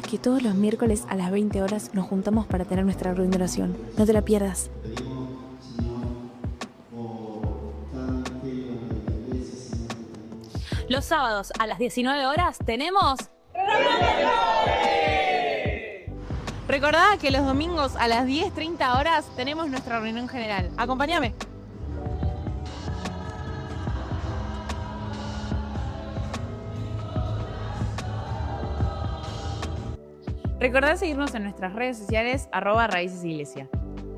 que todos los miércoles a las 20 horas nos juntamos para tener nuestra reunión de oración. No te la pierdas. Los sábados a las 19 horas tenemos... Recordá que los domingos a las 10:30 horas tenemos nuestra reunión general. Acompáñame. Recordá seguirnos en nuestras redes sociales @raicesiglesia.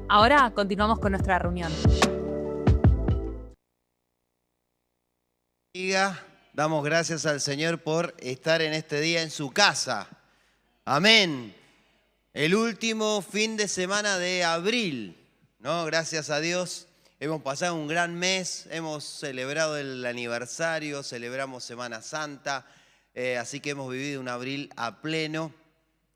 Ahora continuamos con nuestra reunión. Damos gracias al Señor por estar en este día en su casa. Amén. El último fin de semana de abril, ¿no? Gracias a Dios hemos pasado un gran mes, hemos celebrado el aniversario, celebramos Semana Santa, así que hemos vivido un abril a pleno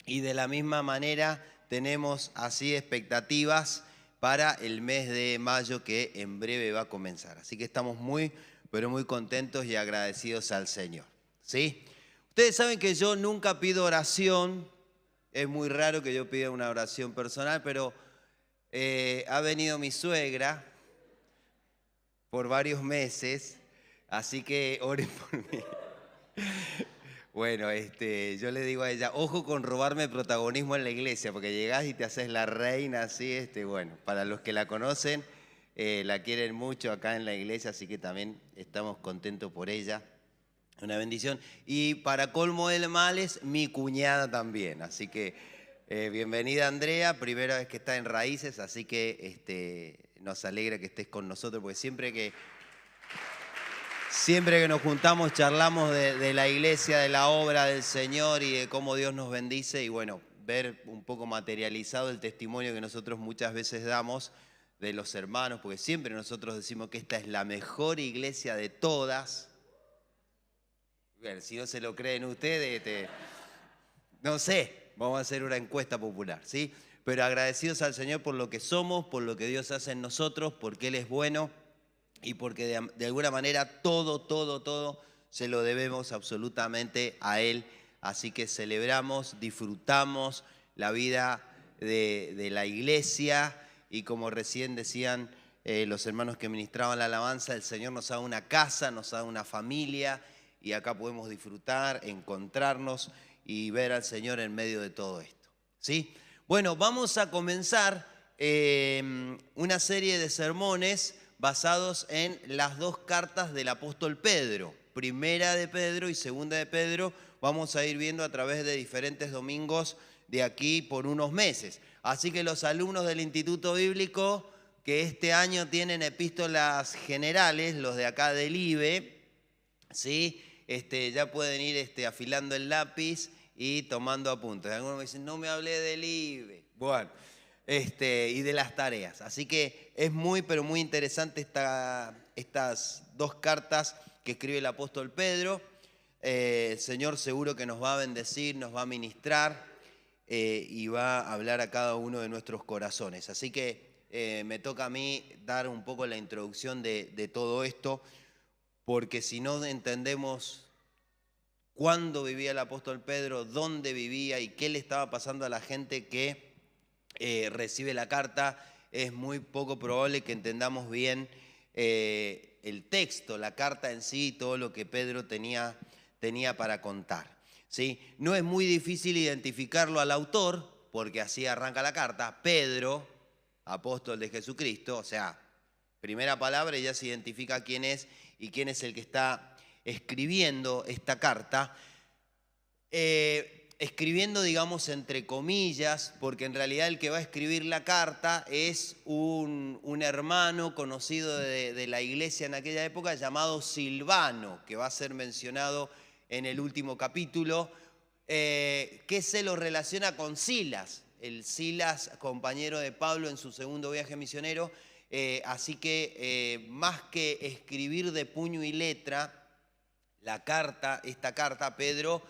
y de la misma manera tenemos así expectativas para el mes de mayo que en breve va a comenzar. Así que estamos muy, pero muy contentos y agradecidos al Señor, ¿sí? Ustedes saben que yo nunca pido oración. Es muy raro que yo pida una oración personal, pero ha venido mi suegra por varios meses, así que oren por mí. Bueno, yo le digo a ella, ojo con robarme protagonismo en la iglesia, porque llegás y te haces la reina, así, bueno, para los que la conocen, la quieren mucho acá en la iglesia, así que también estamos contentos por ella. Una bendición. Y para colmo de males, mi cuñada también. Así que bienvenida, Andrea. Primera vez que está en Raíces, así que nos alegra que estés con nosotros, porque siempre que nos juntamos charlamos de la iglesia, de la obra del Señor y de cómo Dios nos bendice. Y bueno, ver un poco materializado el testimonio que nosotros muchas veces damos de los hermanos, porque siempre nosotros decimos que esta es la mejor iglesia de todas. Bueno, si no se lo creen ustedes, no sé, vamos a hacer una encuesta popular, ¿sí? Pero agradecidos al Señor por lo que somos, por lo que Dios hace en nosotros, porque Él es bueno y porque de alguna manera todo se lo debemos absolutamente a Él. Así que celebramos, disfrutamos la vida de la iglesia y como recién decían los hermanos que ministraban la alabanza, el Señor nos da una casa, nos da una familia. Y acá podemos disfrutar, encontrarnos y ver al Señor en medio de todo esto, ¿sí? Bueno, vamos a comenzar una serie de sermones basados en las dos cartas del apóstol Pedro. Primera de Pedro y segunda de Pedro. Vamos a ir viendo a través de diferentes domingos de aquí por unos meses. Así que los alumnos del Instituto Bíblico que este año tienen epístolas generales, los de acá del IBE, ¿sí? Ya pueden ir afilando el lápiz y tomando apuntes. Algunos me dicen, no me hablé del IBE. Bueno, y de las tareas. Así que es muy, pero muy interesante estas dos cartas que escribe el apóstol Pedro. El Señor seguro que nos va a bendecir, nos va a ministrar y va a hablar a cada uno de nuestros corazones. Así que me toca a mí dar un poco la introducción de todo esto, porque si no entendemos cuándo vivía el apóstol Pedro, dónde vivía y qué le estaba pasando a la gente que recibe la carta, es muy poco probable que entendamos bien el texto, la carta en sí, todo lo que Pedro tenía para contar, ¿sí? No es muy difícil identificarlo al autor, porque así arranca la carta, Pedro, apóstol de Jesucristo, o sea, primera palabra y ya se identifica quién es y quién es el que está escribiendo esta carta. Escribiendo, digamos, entre comillas, porque en realidad el que va a escribir la carta es un hermano conocido de la iglesia en aquella época llamado Silvano, que va a ser mencionado en el último capítulo, que se lo relaciona con Silas, el Silas compañero de Pablo en su segundo viaje misionero. Así que más que escribir de puño y letra esta carta, Pedro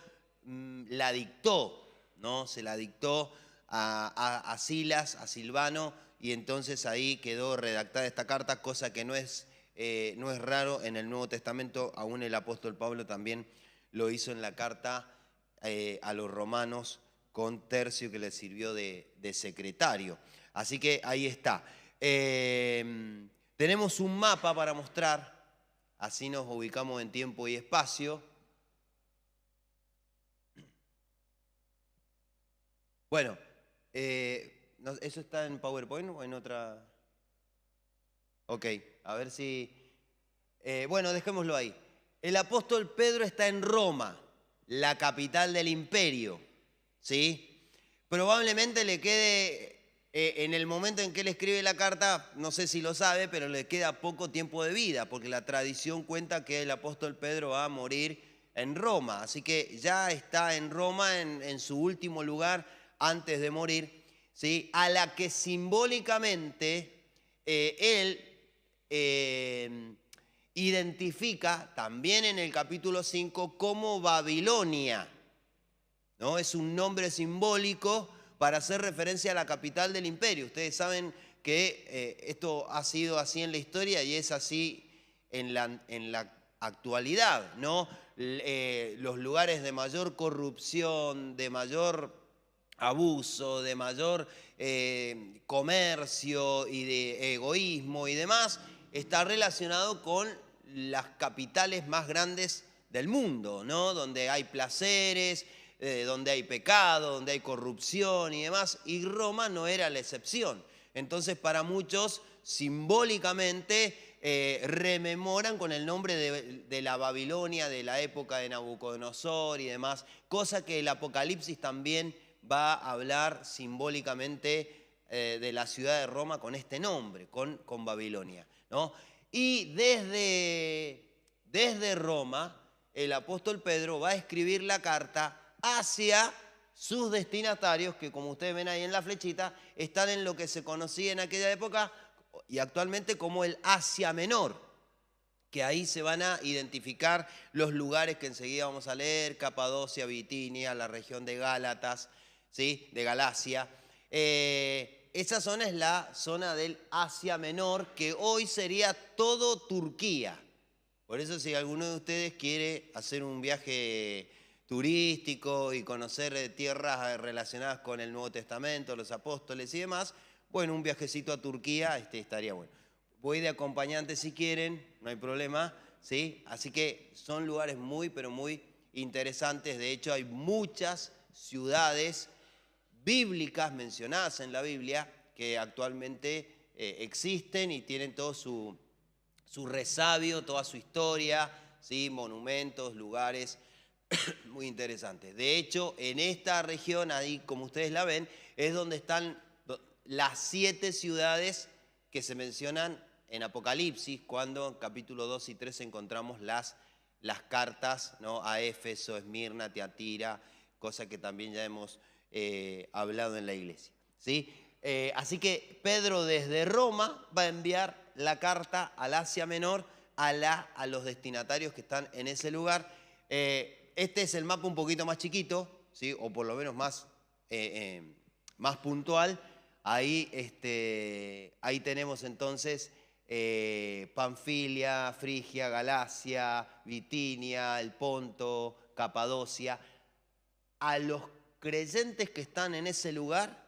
la dictó, ¿no? Se la dictó a Silas, a Silvano, y entonces ahí quedó redactada esta carta, cosa que no es raro en el Nuevo Testamento. Aún el apóstol Pablo también lo hizo en la carta a los romanos con Tercio, que le sirvió de secretario. Así que ahí está. Tenemos un mapa para mostrar, así nos ubicamos en tiempo y espacio. Bueno, ¿eso está en PowerPoint o en otra? Ok, a ver si... bueno, dejémoslo ahí. El apóstol Pedro está en Roma, la capital del imperio, ¿sí? Probablemente le quede, en el momento en que él escribe la carta, no sé si lo sabe, pero le queda poco tiempo de vida, porque la tradición cuenta que el apóstol Pedro va a morir en Roma. Así que ya está en Roma, en su último lugar, antes de morir, ¿sí? A la que simbólicamente él identifica también en el capítulo 5 como Babilonia, ¿no? Es un nombre simbólico para hacer referencia a la capital del imperio. Ustedes saben que esto ha sido así en la historia y es así en la actualidad, ¿no? Los lugares de mayor corrupción, de mayor abuso, de mayor comercio y de egoísmo y demás, está relacionado con las capitales más grandes del mundo, ¿no? Donde hay placeres, donde hay pecado, donde hay corrupción y demás, y Roma no era la excepción. Entonces, para muchos, simbólicamente, rememoran con el nombre de la Babilonia, de la época de Nabucodonosor y demás, cosa que el Apocalipsis también va a hablar simbólicamente de la ciudad de Roma con este nombre, con Babilonia, ¿no? Y desde Roma, el apóstol Pedro va a escribir la carta hacia sus destinatarios, que como ustedes ven ahí en la flechita, están en lo que se conocía en aquella época y actualmente como el Asia Menor, que ahí se van a identificar los lugares que enseguida vamos a leer: Capadocia, Bitinia, la región de Gálatas, ¿sí? De Galacia. Esa zona es la zona del Asia Menor, que hoy sería todo Turquía. Por eso, si alguno de ustedes quiere hacer un viaje turístico y conocer tierras relacionadas con el Nuevo Testamento, los apóstoles y demás, bueno, un viajecito a Turquía estaría bueno. Voy de acompañante si quieren, no hay problema, ¿sí? Así que son lugares muy, pero muy interesantes. De hecho, hay muchas ciudades bíblicas mencionadas en la Biblia que actualmente existen y tienen todo su resabio, toda su historia, ¿sí? Monumentos, lugares muy interesantes. De hecho, en esta región, ahí como ustedes la ven, es donde están las 7 ciudades que se mencionan en Apocalipsis, cuando en capítulo 2 y 3 encontramos las cartas, ¿no? A Éfeso, Esmirna, Tiatira, cosa que también ya hemos hablado en la iglesia, ¿sí? Así que Pedro desde Roma va a enviar la carta al Asia Menor a los destinatarios que están en ese lugar. Este es el mapa un poquito más chiquito, ¿sí? O por lo menos más puntual. Ahí tenemos entonces Panfilia, Frigia, Galacia, Bitinia, el Ponto, Capadocia. A los creyentes que están en ese lugar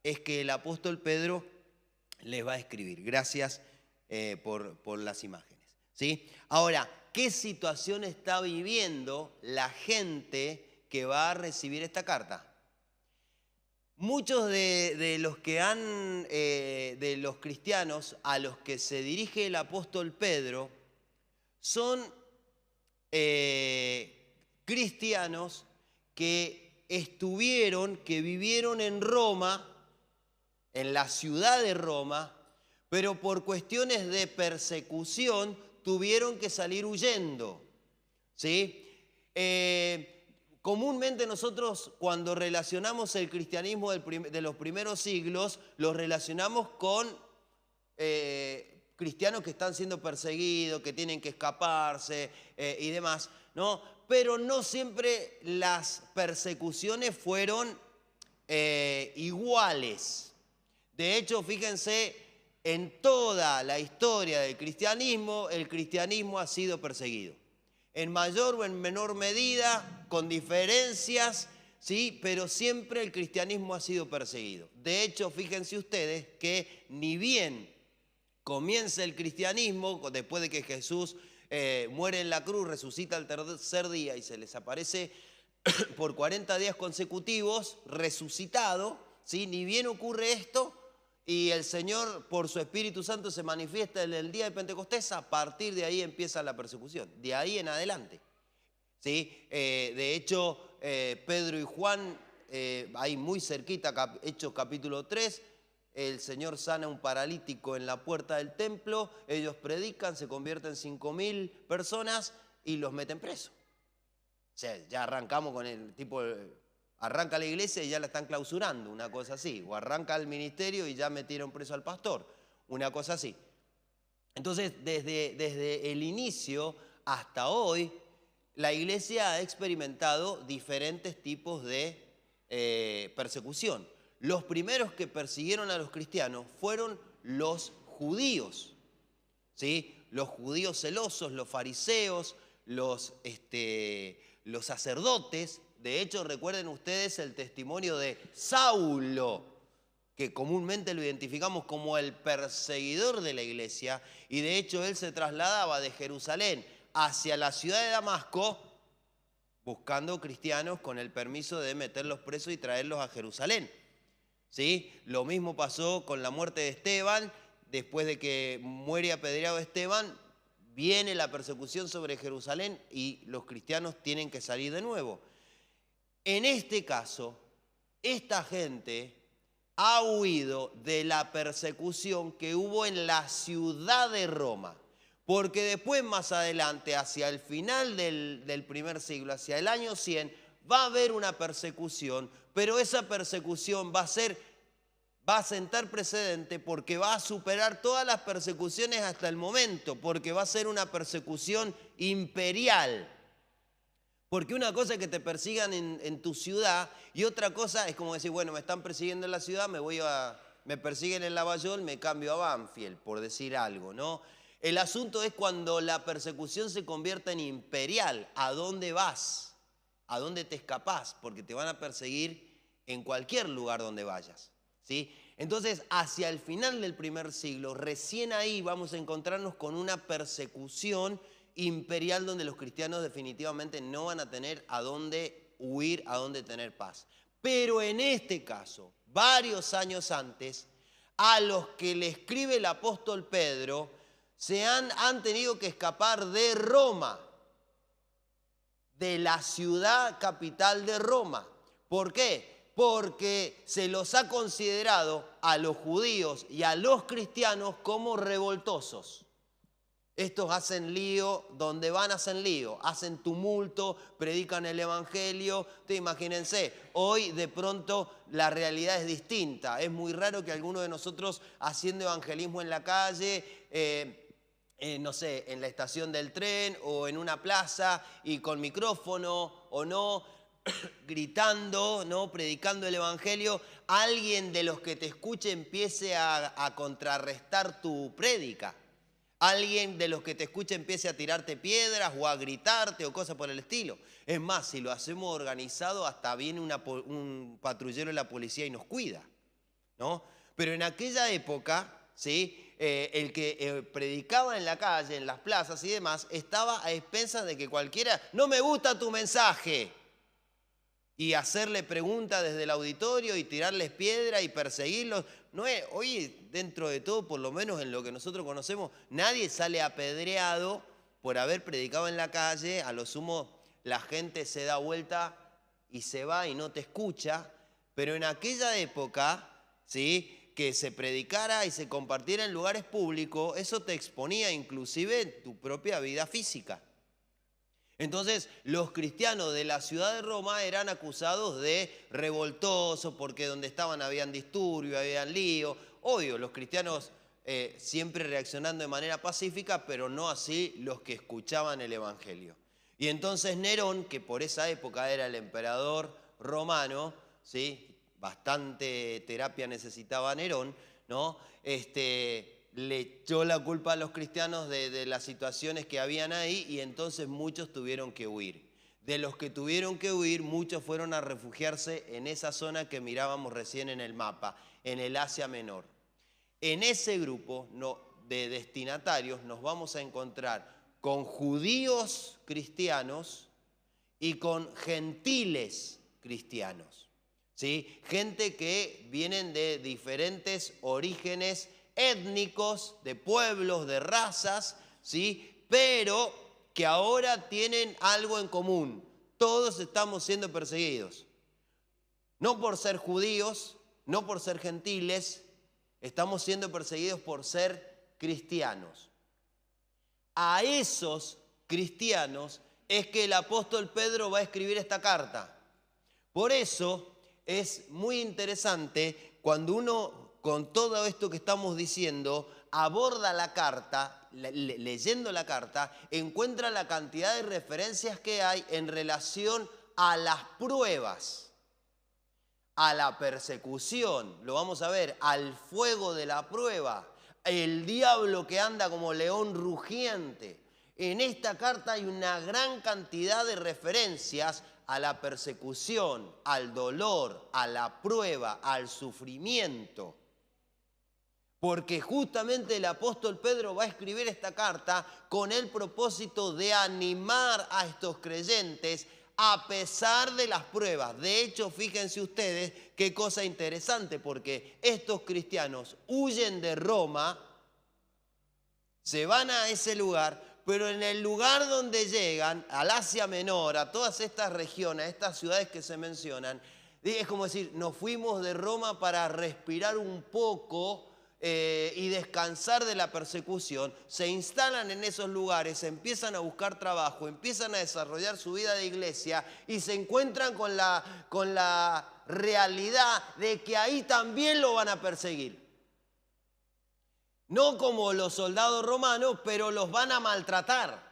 es que el apóstol Pedro les va a escribir. Gracias por las imágenes, ¿sí? Ahora, ¿qué situación está viviendo la gente que va a recibir esta carta? Muchos de los cristianos a los que se dirige el apóstol Pedro son cristianos que vivieron en Roma, en la ciudad de Roma, pero por cuestiones de persecución tuvieron que salir huyendo, ¿sí? Comúnmente nosotros, cuando relacionamos el cristianismo de los primeros siglos, los relacionamos con cristianos que están siendo perseguidos, que tienen que escaparse y demás, ¿no? Pero no siempre las persecuciones fueron iguales. De hecho, fíjense, en toda la historia del cristianismo, el cristianismo ha sido perseguido. En mayor o en menor medida, con diferencias ¿sí? Pero siempre el cristianismo ha sido perseguido. De hecho, fíjense ustedes que ni bien comienza el cristianismo, después de que Jesús muere en la cruz, resucita al tercer día y se les aparece por 40 días consecutivos, resucitado, ¿sí? Ni bien ocurre esto y el Señor por su Espíritu Santo se manifiesta en el día de Pentecostés, a partir de ahí empieza la persecución, de ahí en adelante, ¿sí? De hecho, Pedro y Juan, ahí muy cerquita, Hechos capítulo 3, el Señor sana a un paralítico en la puerta del templo, ellos predican, se convierten en 5.000 personas y los meten presos. O sea, ya arrancamos con el tipo, arranca la iglesia y ya la están clausurando, una cosa así. O arranca el ministerio y ya metieron preso al pastor, una cosa así. Entonces, desde el inicio hasta hoy, la iglesia ha experimentado diferentes tipos de persecución. Los primeros que persiguieron a los cristianos fueron los judíos, ¿sí? Los judíos celosos, los fariseos, los sacerdotes. De hecho, recuerden ustedes el testimonio de Saulo, que comúnmente lo identificamos como el perseguidor de la iglesia, y de hecho él se trasladaba de Jerusalén hacia la ciudad de Damasco buscando cristianos con el permiso de meterlos presos y traerlos a Jerusalén, ¿sí? Lo mismo pasó con la muerte de Esteban. Después de que muere apedreado Esteban, viene la persecución sobre Jerusalén y los cristianos tienen que salir de nuevo. En este caso, esta gente ha huido de la persecución que hubo en la ciudad de Roma, porque después, más adelante, hacia el final del primer siglo, hacia el año 100, va a haber una persecución, pero esa persecución va a sentar precedente porque va a superar todas las persecuciones hasta el momento, porque va a ser una persecución imperial. Porque una cosa es que te persigan en tu ciudad y otra cosa es como decir, bueno, me están persiguiendo en la ciudad, me persiguen en Lavallol, me cambio a Banfield, por decir algo, ¿no? El asunto es cuando la persecución se convierte en imperial. ¿A dónde vas? ¿A dónde te escapás? Porque te van a perseguir en cualquier lugar donde vayas, ¿sí? Entonces, hacia el final del primer siglo, recién ahí vamos a encontrarnos con una persecución imperial donde los cristianos definitivamente no van a tener a dónde huir, a dónde tener paz. Pero en este caso, varios años antes, a los que le escribe el apóstol Pedro, han tenido que escapar de Roma, de la ciudad capital de Roma. ¿Por qué? Porque se los ha considerado a los judíos y a los cristianos como revoltosos. Estos hacen lío, donde van hacen lío, hacen tumulto, predican el evangelio. Imagínense, hoy de pronto la realidad es distinta. Es muy raro que alguno de nosotros haciendo evangelismo en la calle, no sé, en la estación del tren o en una plaza y con micrófono o no, gritando, ¿no? Predicando el evangelio, alguien de los que te escuche empiece a contrarrestar tu prédica. Alguien de los que te escuche empiece a tirarte piedras o a gritarte o cosas por el estilo. Es más, si lo hacemos organizado, hasta viene un patrullero de la policía y nos cuida, ¿no? Pero en aquella época, ¿sí? El que predicaba en la calle, en las plazas y demás, estaba a expensas de que cualquiera, no me gusta tu mensaje, y hacerle preguntas desde el auditorio y tirarles piedra y perseguirlos. No es, hoy, dentro de todo, por lo menos en lo que nosotros conocemos, nadie sale apedreado por haber predicado en la calle. A lo sumo, la gente se da vuelta y se va y no te escucha. Pero en aquella época, ¿sí?, que se predicara y se compartiera en lugares públicos, eso te exponía inclusive tu propia vida física. Entonces, los cristianos de la ciudad de Roma eran acusados de revoltosos porque donde estaban habían disturbio, habían lío. Obvio, los cristianos siempre reaccionando de manera pacífica, pero no así los que escuchaban el evangelio. Y entonces Nerón, que por esa época era el emperador romano, ¿sí?, bastante terapia necesitaba Nerón, ¿no? Le echó la culpa a los cristianos de las situaciones que habían ahí y entonces muchos tuvieron que huir. De los que tuvieron que huir, muchos fueron a refugiarse en esa zona que mirábamos recién en el mapa, en el Asia Menor. En ese grupo de destinatarios nos vamos a encontrar con judíos cristianos y con gentiles cristianos, ¿sí? Gente que vienen de diferentes orígenes étnicos, de pueblos, de razas, ¿sí? Pero que ahora tienen algo en común. Todos estamos siendo perseguidos. No por ser judíos, no por ser gentiles, estamos siendo perseguidos por ser cristianos. A esos cristianos es que el apóstol Pedro va a escribir esta carta. Por eso es muy interesante cuando uno, con todo esto que estamos diciendo, aborda la carta, leyendo la carta, encuentra la cantidad de referencias que hay en relación a las pruebas, a la persecución, lo vamos a ver, al fuego de la prueba, el diablo que anda como león rugiente. En esta carta hay una gran cantidad de referencias a la persecución, al dolor, a la prueba, al sufrimiento. Porque justamente el apóstol Pedro va a escribir esta carta con el propósito de animar a estos creyentes a pesar de las pruebas. De hecho, fíjense ustedes qué cosa interesante, porque estos cristianos huyen de Roma, se van a ese lugar, pero en el lugar donde llegan, al Asia Menor, a todas estas regiones, a estas ciudades que se mencionan, es como decir, nos fuimos de Roma para respirar un poco y descansar de la persecución, se instalan en esos lugares, empiezan a buscar trabajo, empiezan a desarrollar su vida de iglesia y se encuentran con la realidad de que ahí también lo van a perseguir. No como los soldados romanos, pero los van a maltratar.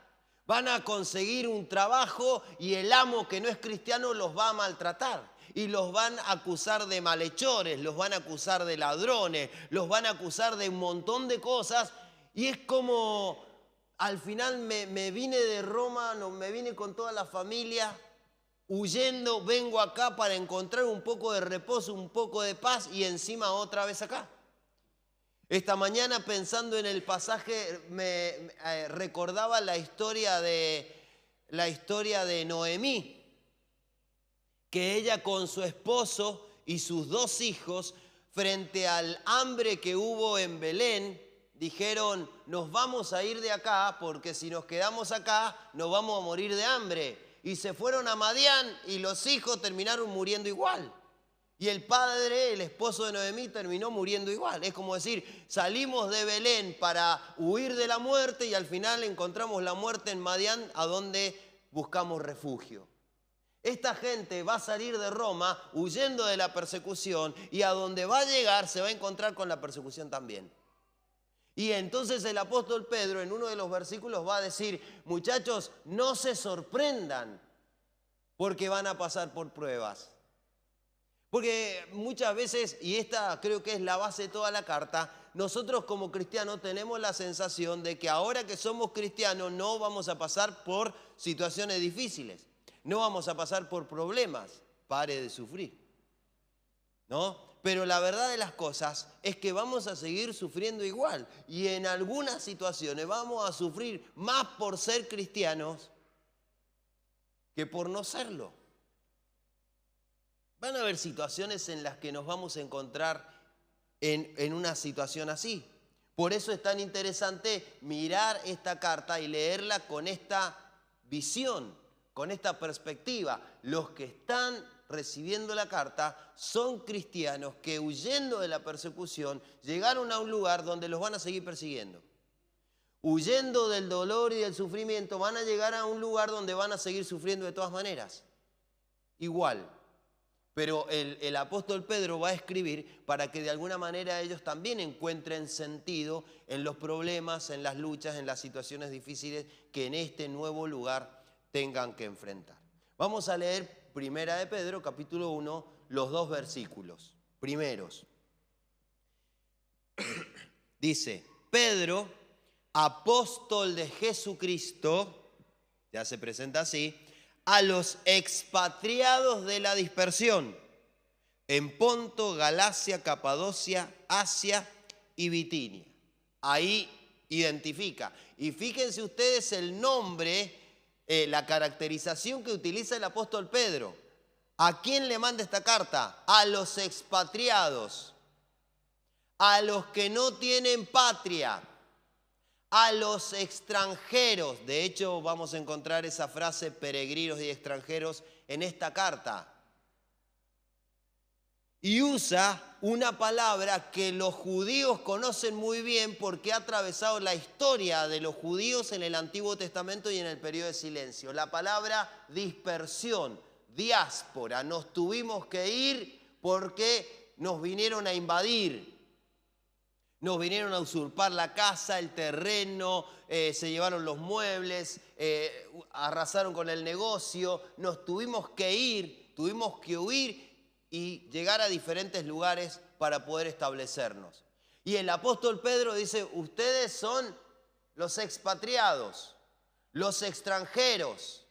Van a conseguir un trabajo y el amo que no es cristiano los va a maltratar. Y los van a acusar de malhechores, los van a acusar de ladrones, los van a acusar de un montón de cosas. Y es como, al final me vine de Roma, me vine con toda la familia, huyendo, vengo acá para encontrar un poco de reposo, un poco de paz y encima otra vez acá. Esta mañana, pensando en el pasaje, me recordaba la historia de Noemí, que ella con su esposo y sus 2 hijos, frente al hambre que hubo en Belén, dijeron, nos vamos a ir de acá porque si nos quedamos acá nos vamos a morir de hambre. Y se fueron a Madián y los hijos terminaron muriendo igual. Y el padre, el esposo de Noemí, terminó muriendo igual. Es como decir, salimos de Belén para huir de la muerte y al final encontramos la muerte en Madián, a donde buscamos refugio. Esta gente va a salir de Roma huyendo de la persecución y a donde va a llegar se va a encontrar con la persecución también. Y entonces el apóstol Pedro en uno de los versículos va a decir, muchachos, no se sorprendan porque van a pasar por pruebas. Porque muchas veces, y esta creo que es la base de toda la carta, nosotros como cristianos tenemos la sensación de que ahora que somos cristianos no vamos a pasar por situaciones difíciles, no vamos a pasar por problemas, pare de sufrir, ¿no? Pero la verdad de las cosas es que vamos a seguir sufriendo igual y en algunas situaciones vamos a sufrir más por ser cristianos que por no serlo. Van a haber situaciones en las que nos vamos a encontrar en una situación así. Por eso es tan interesante mirar esta carta y leerla con esta visión, con esta perspectiva. Los que están recibiendo la carta son cristianos que huyendo de la persecución llegaron a un lugar donde los van a seguir persiguiendo. Huyendo del dolor y del sufrimiento van a llegar a un lugar donde van a seguir sufriendo de todas maneras. Igual. Pero el apóstol Pedro va a escribir para que de alguna manera ellos también encuentren sentido en los problemas, en las luchas, en las situaciones difíciles que en este nuevo lugar tengan que enfrentar. Vamos a leer Primera de Pedro, capítulo 1, los 2 versículos primeros. Dice, Pedro, apóstol de Jesucristo, ya se presenta así, a los expatriados de la dispersión en Ponto, Galacia, Capadocia, Asia y Bitinia. Ahí identifica. Y fíjense ustedes el nombre, la caracterización que utiliza el apóstol Pedro. ¿A quién le manda esta carta? A los expatriados, a los que no tienen patria, a los extranjeros. De hecho, vamos a encontrar esa frase peregrinos y extranjeros en esta carta. Y usa una palabra que los judíos conocen muy bien porque ha atravesado la historia de los judíos en el Antiguo Testamento y en el periodo de silencio. La palabra dispersión, diáspora. Nos tuvimos que ir porque nos vinieron a invadir. Nos vinieron a usurpar la casa, el terreno, se llevaron los muebles, arrasaron con el negocio. Nos tuvimos que ir, tuvimos que huir y llegar a diferentes lugares para poder establecernos. Y el apóstol Pedro dice, ustedes son los expatriados, los extranjeros.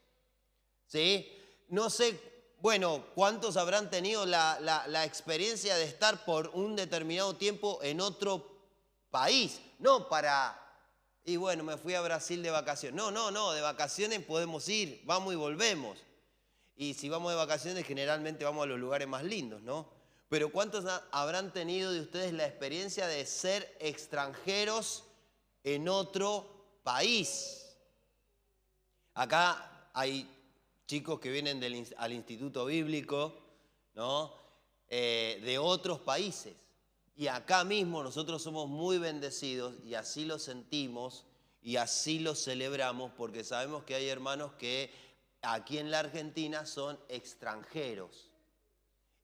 ¿Sí? No sé, bueno, cuántos habrán tenido la experiencia de estar por un determinado tiempo en otro país. No para, y bueno, me fui a Brasil de vacaciones. No, de vacaciones podemos ir, vamos y volvemos. Y si vamos de vacaciones, generalmente vamos a los lugares más lindos, ¿no? Pero ¿cuántos habrán tenido de ustedes la experiencia de ser extranjeros en otro país? Acá hay chicos que vienen al Instituto Bíblico, ¿no? De otros países. Y acá mismo nosotros somos muy bendecidos y así lo sentimos y así lo celebramos porque sabemos que hay hermanos que aquí en la Argentina son extranjeros.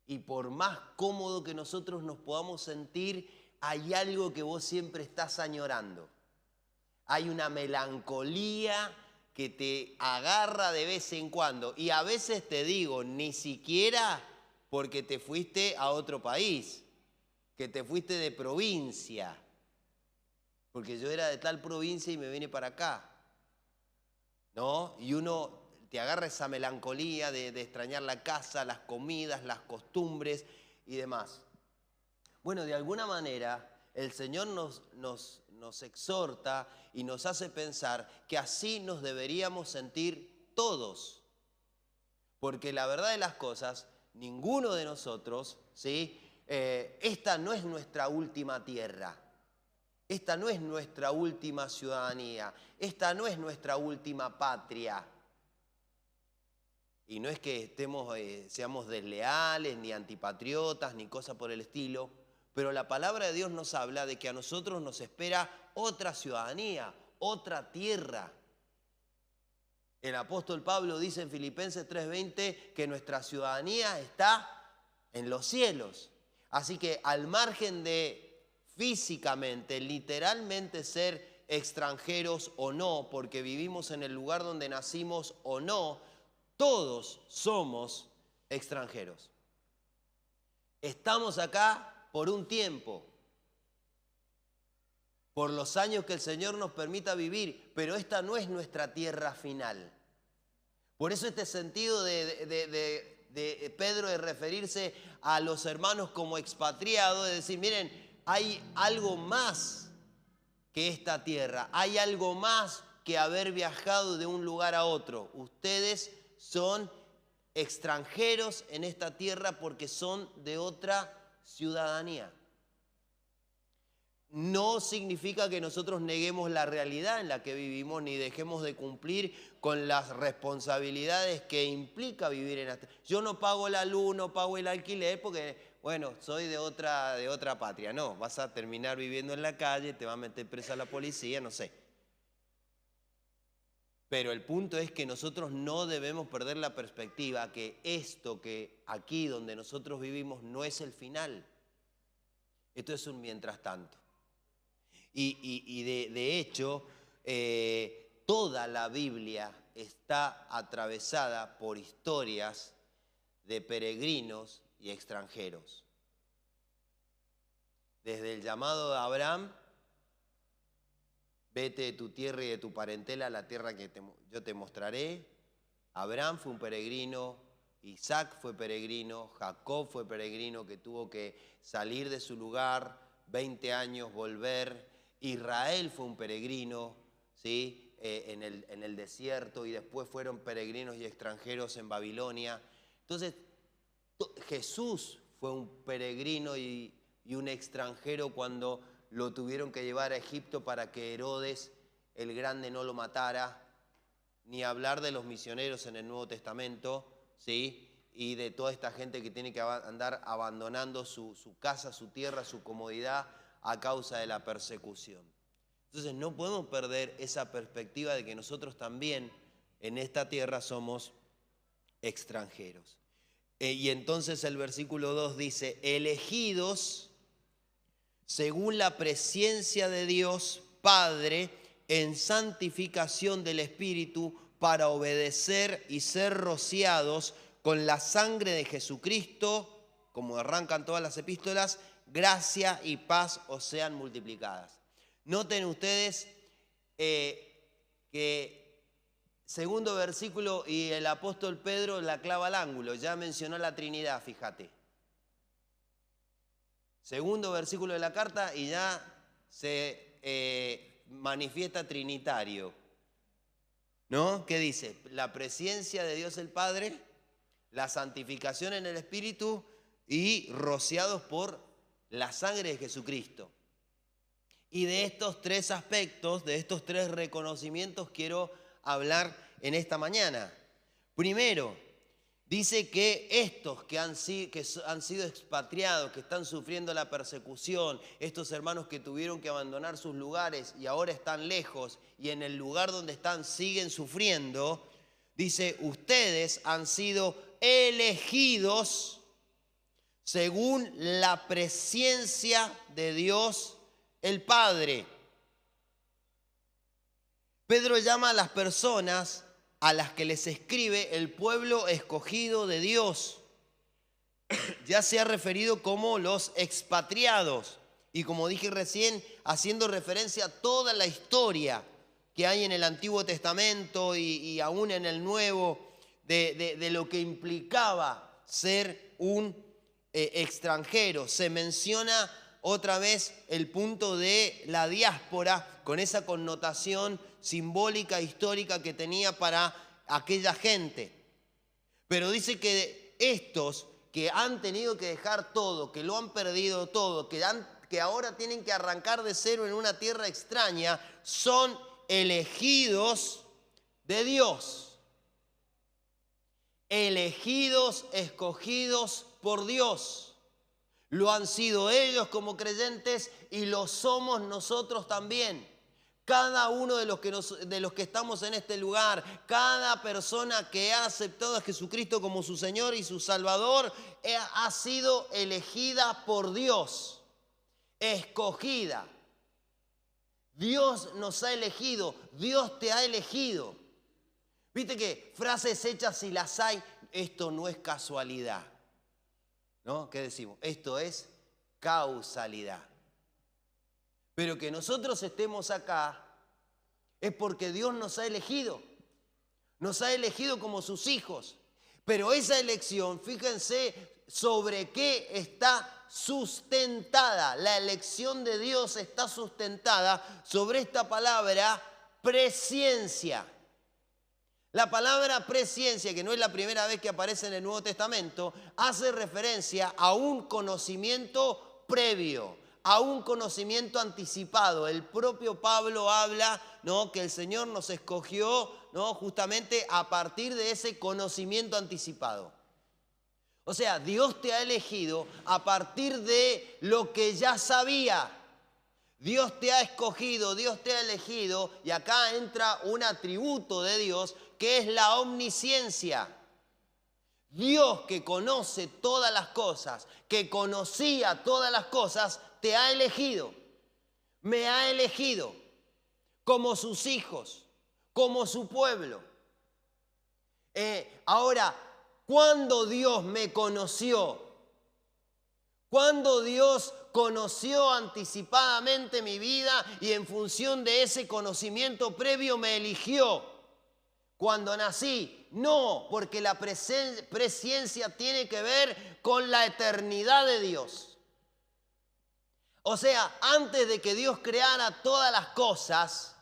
Y por más cómodo que nosotros nos podamos sentir, hay algo que vos siempre estás añorando. Hay una melancolía que te agarra de vez en cuando. Y a veces te digo, ni siquiera porque te fuiste a otro país, que te fuiste de provincia. Porque yo era de tal provincia y me vine para acá. ¿No? Y uno te agarra esa melancolía de extrañar la casa, las comidas, las costumbres y demás. Bueno, de alguna manera el Señor nos exhorta y nos hace pensar que así nos deberíamos sentir todos. Porque la verdad de las cosas, ninguno de nosotros, ¿sí? Esta no es nuestra última tierra. Esta no es nuestra última ciudadanía. Esta no es nuestra última patria. Y no es que seamos desleales, ni antipatriotas, ni cosa por el estilo, pero la palabra de Dios nos habla de que a nosotros nos espera otra ciudadanía, otra tierra. El apóstol Pablo dice en Filipenses 3:20 que nuestra ciudadanía está en los cielos. Así que al margen de físicamente, literalmente ser extranjeros o no, porque vivimos en el lugar donde nacimos o no, todos somos extranjeros. Estamos acá por un tiempo, por los años que el Señor nos permita vivir, pero esta no es nuestra tierra final. Por eso este sentido de Pedro de referirse a los hermanos como expatriados, de decir, miren, hay algo más que esta tierra, hay algo más que haber viajado de un lugar a otro. Ustedes son extranjeros en esta tierra porque son de otra ciudadanía. No significa que nosotros neguemos la realidad en la que vivimos ni dejemos de cumplir con las responsabilidades que implica vivir en esta. Yo no pago la luz, no pago el alquiler porque, bueno, soy de otra patria. No, vas a terminar viviendo en la calle, te va a meter presa la policía, no sé. Pero el punto es que nosotros no debemos perder la perspectiva que esto que aquí donde nosotros vivimos no es el final. Esto es un mientras tanto. Y de hecho, toda la Biblia está atravesada por historias de peregrinos y extranjeros. Desde el llamado de Abraham, vete de tu tierra y de tu parentela a la tierra que yo te mostraré. Abraham fue un peregrino, Isaac fue peregrino, Jacob fue peregrino que tuvo que salir de su lugar, 20 años volver. Israel fue un peregrino, ¿sí? En el desierto, y después fueron peregrinos y extranjeros en Babilonia. Entonces, Jesús fue un peregrino y un extranjero cuando lo tuvieron que llevar a Egipto para que Herodes el Grande no lo matara, ni hablar de los misioneros en el Nuevo Testamento, ¿sí? Y de toda esta gente que tiene que andar abandonando su casa, su tierra, su comodidad a causa de la persecución. Entonces no podemos perder esa perspectiva de que nosotros también en esta tierra somos extranjeros. Y entonces el versículo 2 dice, elegidos según la presencia de Dios Padre en santificación del Espíritu para obedecer y ser rociados con la sangre de Jesucristo, como arrancan todas las epístolas, gracia y paz os sean multiplicadas. Noten ustedes que segundo versículo y el apóstol Pedro la clava al ángulo, ya mencionó la Trinidad, fíjate. Segundo versículo de la carta y ya se manifiesta trinitario, ¿no? ¿Qué dice? La presencia de Dios el Padre, la santificación en el Espíritu y rociados por la sangre de Jesucristo. Y de estos tres aspectos, de estos tres reconocimientos quiero hablar en esta mañana. Primero, dice que estos que han sido expatriados, que están sufriendo la persecución, estos hermanos que tuvieron que abandonar sus lugares y ahora están lejos y en el lugar donde están siguen sufriendo, dice, ustedes han sido elegidos según la presencia de Dios el Padre. Pedro llama a las personas a las que les escribe el pueblo escogido de Dios. Ya se ha referido como los expatriados. Y como dije recién, haciendo referencia a toda la historia que hay en el Antiguo Testamento y aún en el Nuevo, de lo que implicaba ser un extranjero. Se menciona otra vez el punto de la diáspora con esa connotación simbólica, histórica que tenía para aquella gente. Pero dice que estos que han tenido que dejar todo, que lo han perdido todo, que ahora tienen que arrancar de cero en una tierra extraña, son elegidos de Dios. Elegidos, escogidos por Dios. Lo han sido ellos como creyentes y lo somos nosotros también. Cada uno de los que estamos en este lugar, cada persona que ha aceptado a Jesucristo como su Señor y su Salvador, ha sido elegida por Dios, escogida. Dios nos ha elegido, Dios te ha elegido. Viste que frases hechas si las hay, esto no es casualidad. ¿No? ¿Qué decimos? Esto es causalidad. Pero que nosotros estemos acá es porque Dios nos ha elegido como sus hijos. Pero esa elección, fíjense sobre qué está sustentada. La elección de Dios está sustentada sobre esta palabra presciencia. La palabra presciencia, que no es la primera vez que aparece en el Nuevo Testamento, hace referencia a un conocimiento previo, a un conocimiento anticipado. El propio Pablo habla, ¿no?, que el Señor nos escogió, ¿no?, justamente a partir de ese conocimiento anticipado. O sea, Dios te ha elegido a partir de lo que ya sabía. Dios te ha escogido, Dios te ha elegido, y acá entra un atributo de Dios que es la omnisciencia. Dios, que conoce todas las cosas, que conocía todas las cosas, te ha elegido. Me ha elegido como sus hijos, como su pueblo. Ahora, ¿cuándo Dios me conoció? ¿Cuándo Dios conoció anticipadamente mi vida y en función de ese conocimiento previo me eligió? cuando nací. No, porque la presciencia tiene que ver con la eternidad de Dios. O sea, antes de que Dios creara todas las cosas,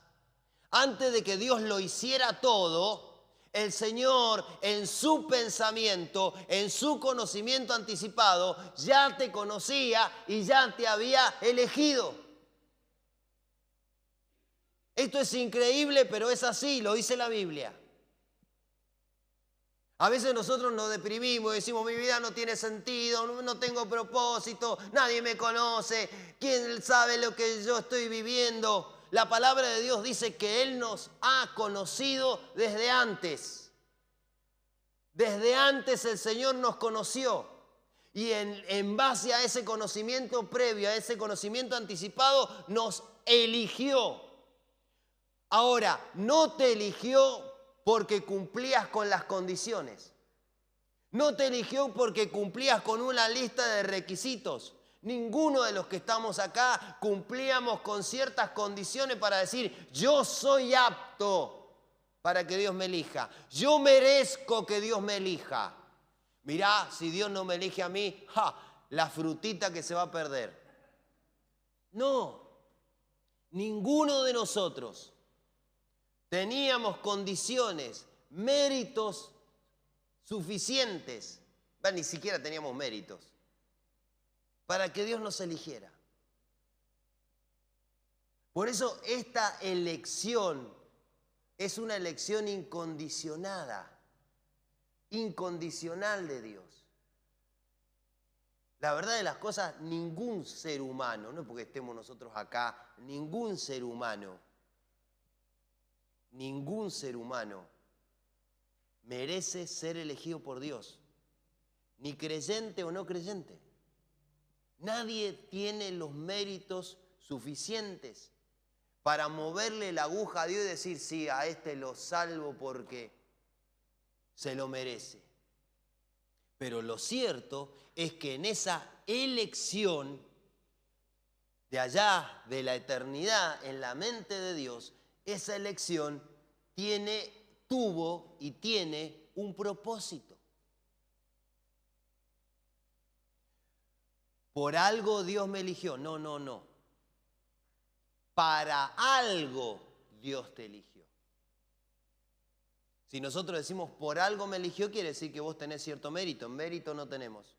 antes de que Dios lo hiciera todo, el Señor en su pensamiento, en su conocimiento anticipado, ya te conocía y ya te había elegido. Esto es increíble, pero es así, lo dice la Biblia. A veces nosotros nos deprimimos y decimos, mi vida no tiene sentido, no tengo propósito, nadie me conoce, ¿quién sabe lo que yo estoy viviendo? La palabra de Dios dice que Él nos ha conocido desde antes. Desde antes el Señor nos conoció. Y en base a ese conocimiento previo, a ese conocimiento anticipado, nos eligió. Ahora, no te eligió porque cumplías con las condiciones. No te eligió porque cumplías con una lista de requisitos. Ninguno de los que estamos acá cumplíamos con ciertas condiciones para decir, yo soy apto para que Dios me elija. Yo merezco que Dios me elija. Mirá, si Dios no me elige a mí, la frutita que se va a perder. No, ninguno de nosotros teníamos condiciones, méritos suficientes, ni siquiera teníamos méritos, para que Dios nos eligiera. Por eso esta elección es una elección incondicionada, incondicional de Dios. La verdad de las cosas, ningún ser humano, no porque estemos nosotros acá, ningún ser humano merece ser elegido por Dios, ni creyente o no creyente. Nadie tiene los méritos suficientes para moverle la aguja a Dios y decir, sí, a este lo salvo porque se lo merece. Pero lo cierto es que en esa elección de allá, de la eternidad, en la mente de Dios, esa elección tuvo y tiene un propósito. Por algo Dios me eligió. No. Para algo Dios te eligió. Si nosotros decimos por algo me eligió, quiere decir que vos tenés cierto mérito. Mérito no tenemos.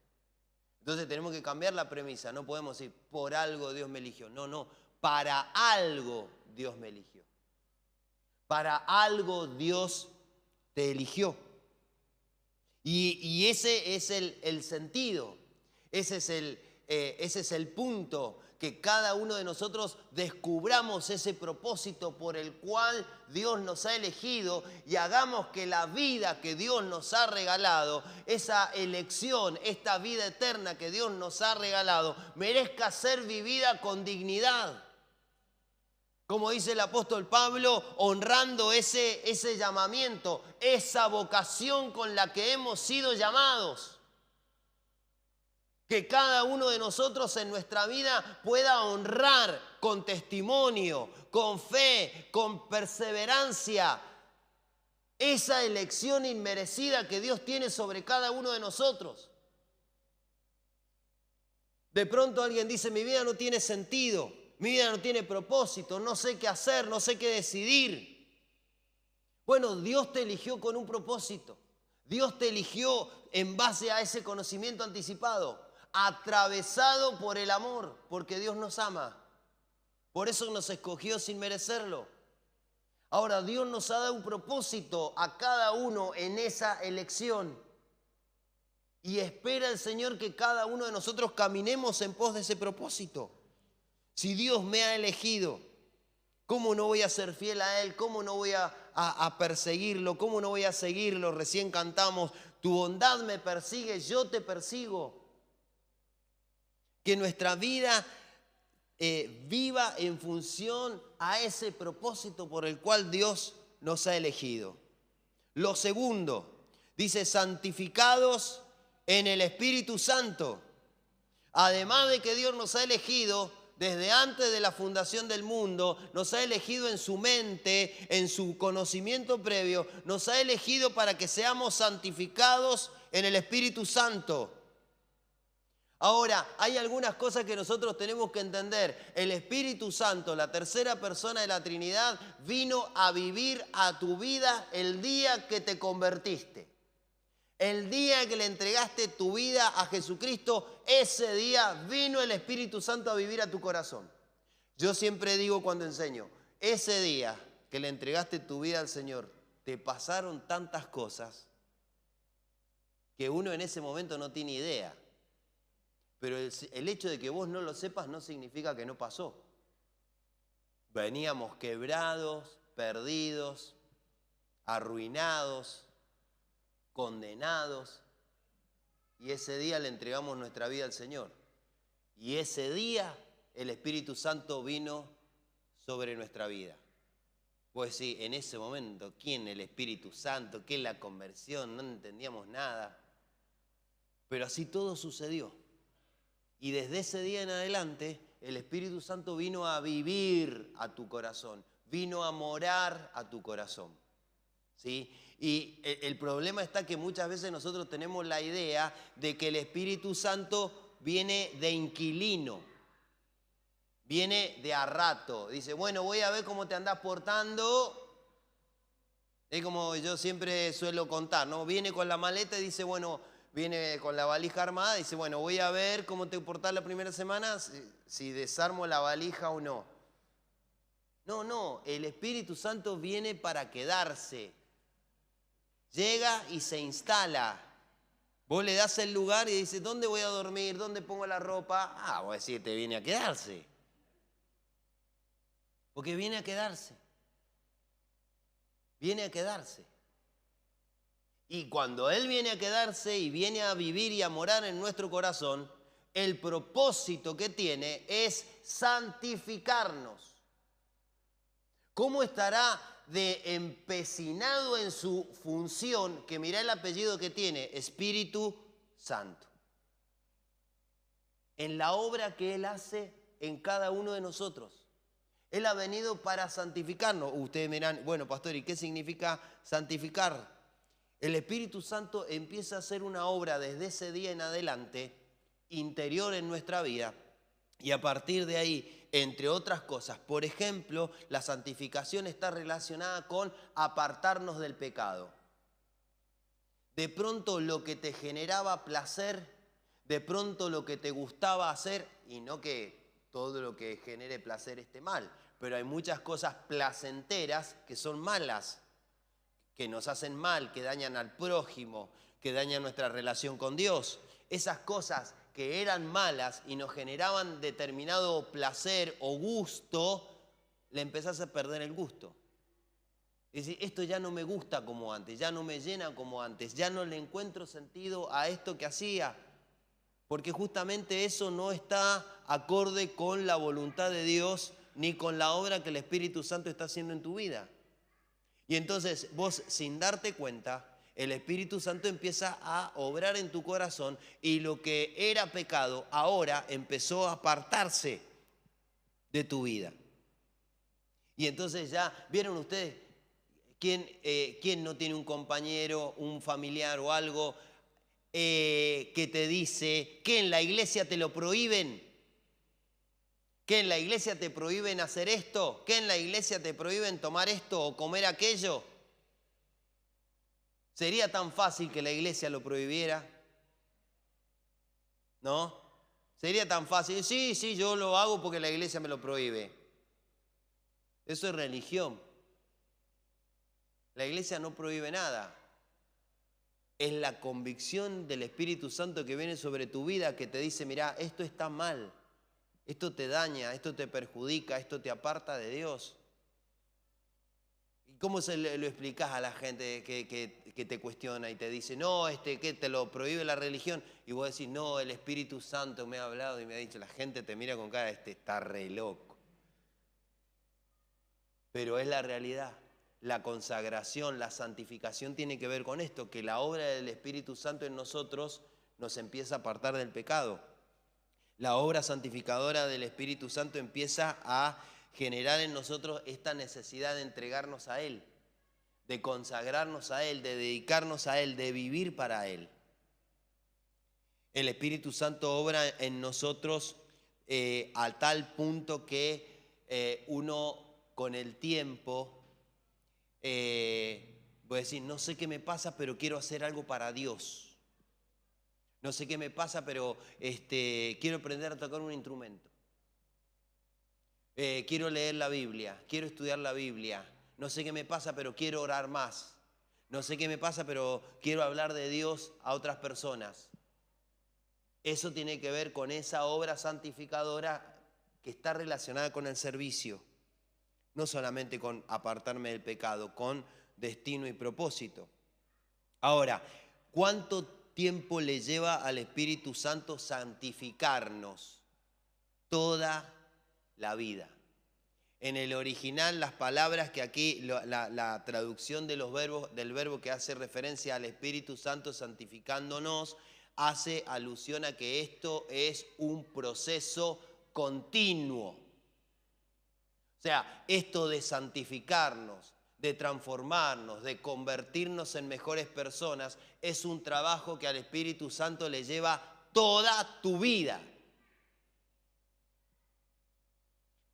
Entonces tenemos que cambiar la premisa. No podemos decir por algo Dios me eligió. No. Para algo Dios me eligió. Para algo Dios te eligió. Y ese es el sentido. Ese es el punto, que cada uno de nosotros descubramos ese propósito por el cual Dios nos ha elegido y hagamos que la vida que Dios nos ha regalado, esa elección, esta vida eterna que Dios nos ha regalado, merezca ser vivida con dignidad. Como dice el apóstol Pablo, honrando ese llamamiento, esa vocación con la que hemos sido llamados. Que cada uno de nosotros en nuestra vida pueda honrar con testimonio, con fe, con perseverancia, esa elección inmerecida que Dios tiene sobre cada uno de nosotros. De pronto alguien dice, mi vida no tiene sentido, mi vida no tiene propósito, no sé qué hacer, no sé qué decidir. Bueno, Dios te eligió con un propósito. Dios te eligió en base a ese conocimiento anticipado, atravesado por el amor, porque Dios nos ama. Por eso nos escogió sin merecerlo. Ahora, Dios nos ha dado un propósito a cada uno en esa elección. Y espera el Señor que cada uno de nosotros caminemos en pos de ese propósito. Si Dios me ha elegido, ¿cómo no voy a ser fiel a Él? ¿Cómo no voy a perseguirlo? ¿Cómo no voy a seguirlo? Recién cantamos, tu bondad me persigue, yo te persigo. Que nuestra vida viva en función a ese propósito por el cual Dios nos ha elegido. Lo segundo, dice, santificados en el Espíritu Santo. Además de que Dios nos ha elegido, Desde antes de la fundación del mundo, nos ha elegido en su mente, en su conocimiento previo, nos ha elegido para que seamos santificados en el Espíritu Santo. Ahora, hay algunas cosas que nosotros tenemos que entender. El Espíritu Santo, la tercera persona de la Trinidad, vino a vivir a tu vida el día que te convertiste. El día que le entregaste tu vida a Jesucristo, ese día vino el Espíritu Santo a vivir a tu corazón. Yo siempre digo cuando enseño, ese día que le entregaste tu vida al Señor, te pasaron tantas cosas que uno en ese momento no tiene idea. Pero el hecho de que vos no lo sepas no significa que no pasó. Veníamos quebrados, perdidos, arruinados, condenados. Y ese día le entregamos nuestra vida al Señor. Y ese día el Espíritu Santo vino sobre nuestra vida. Pues sí, en ese momento, ¿quién el Espíritu Santo? ¿Qué es la conversión? No entendíamos nada. Pero así todo sucedió. Y desde ese día en adelante, el Espíritu Santo vino a vivir a tu corazón, vino a morar a tu corazón, ¿sí? Y el problema está que muchas veces nosotros tenemos la idea de que el Espíritu Santo viene de inquilino, viene de a rato. Dice, bueno, voy a ver cómo te andás portando. Es como yo siempre suelo contar, ¿no? Viene con la maleta y dice, bueno, viene con la valija armada y dice, bueno, voy a ver cómo te portás la primera semana, si desarmo la valija o no. No, el Espíritu Santo viene para quedarse. Llega y se instala. Vos le das el lugar y dices, ¿dónde voy a dormir? ¿Dónde pongo la ropa? Ah, voy a decir, te viene a quedarse. Porque viene a quedarse. Viene a quedarse. Y cuando Él viene a quedarse y viene a vivir y a morar en nuestro corazón, el propósito que tiene es santificarnos. ¿Cómo estará de empecinado en su función? Que mirá el apellido que tiene, Espíritu Santo. En la obra que Él hace en cada uno de nosotros. Él ha venido para santificarnos. Ustedes me dirán, bueno, pastor, ¿y qué significa santificar? El Espíritu Santo empieza a hacer una obra desde ese día en adelante, interior en nuestra vida, y a partir de ahí, entre otras cosas, por ejemplo, la santificación está relacionada con apartarnos del pecado. De pronto lo que te generaba placer, de pronto lo que te gustaba hacer, y no que todo lo que genere placer esté mal, pero hay muchas cosas placenteras que son malas, que nos hacen mal, que dañan al prójimo, que dañan nuestra relación con Dios. Esas cosas que eran malas y nos generaban determinado placer o gusto, le empezás a perder el gusto. Es decir, esto ya no me gusta como antes, ya no me llena como antes, ya no le encuentro sentido a esto que hacía, porque justamente eso no está acorde con la voluntad de Dios ni con la obra que el Espíritu Santo está haciendo en tu vida. Y entonces vos, sin darte cuenta, el Espíritu Santo empieza a obrar en tu corazón y lo que era pecado ahora empezó a apartarse de tu vida. Y entonces ya, ¿vieron ustedes? ¿Quién no tiene un compañero, un familiar o algo que te dice que en la iglesia te lo prohíben? ¿Que en la iglesia te prohíben hacer esto? ¿Que en la iglesia te prohíben tomar esto o comer aquello? ¿Sería tan fácil que la iglesia lo prohibiera? ¿No? ¿Sería tan fácil? Sí, yo lo hago porque la iglesia me lo prohíbe. Eso es religión. La iglesia no prohíbe nada. Es la convicción del Espíritu Santo que viene sobre tu vida que te dice, mirá, esto está mal. Esto te daña, esto te perjudica, esto te aparta de Dios. ¿Y cómo lo explicás a la gente que te cuestiona y te dice, no, que te lo prohíbe la religión? Y vos decís, no, el Espíritu Santo me ha hablado y me ha dicho, la gente te mira con cara, está re loco. Pero es la realidad. La consagración, la santificación tiene que ver con esto, que la obra del Espíritu Santo en nosotros nos empieza a apartar del pecado. La obra santificadora del Espíritu Santo empieza a generar en nosotros esta necesidad de entregarnos a Él, de consagrarnos a Él, de dedicarnos a Él, de vivir para Él. El Espíritu Santo obra en nosotros a tal punto que uno con el tiempo puede decir, no sé qué me pasa, pero quiero hacer algo para Dios. No sé qué me pasa, pero quiero aprender a tocar un instrumento. Quiero leer la Biblia, quiero estudiar la Biblia. No sé qué me pasa, pero quiero orar más. No sé qué me pasa, pero quiero hablar de Dios a otras personas. Eso tiene que ver con esa obra santificadora que está relacionada con el servicio. No solamente con apartarme del pecado, con destino y propósito. Ahora, ¿cuánto tiempo le lleva al Espíritu Santo santificarnos? Toda la vida. En el original, las palabras que aquí, la traducción de los verbos, del verbo que hace referencia al Espíritu Santo santificándonos, hace alusión a que esto es un proceso continuo. O sea, esto de santificarnos, de transformarnos, de convertirnos en mejores personas, es un trabajo que al Espíritu Santo le lleva toda tu vida.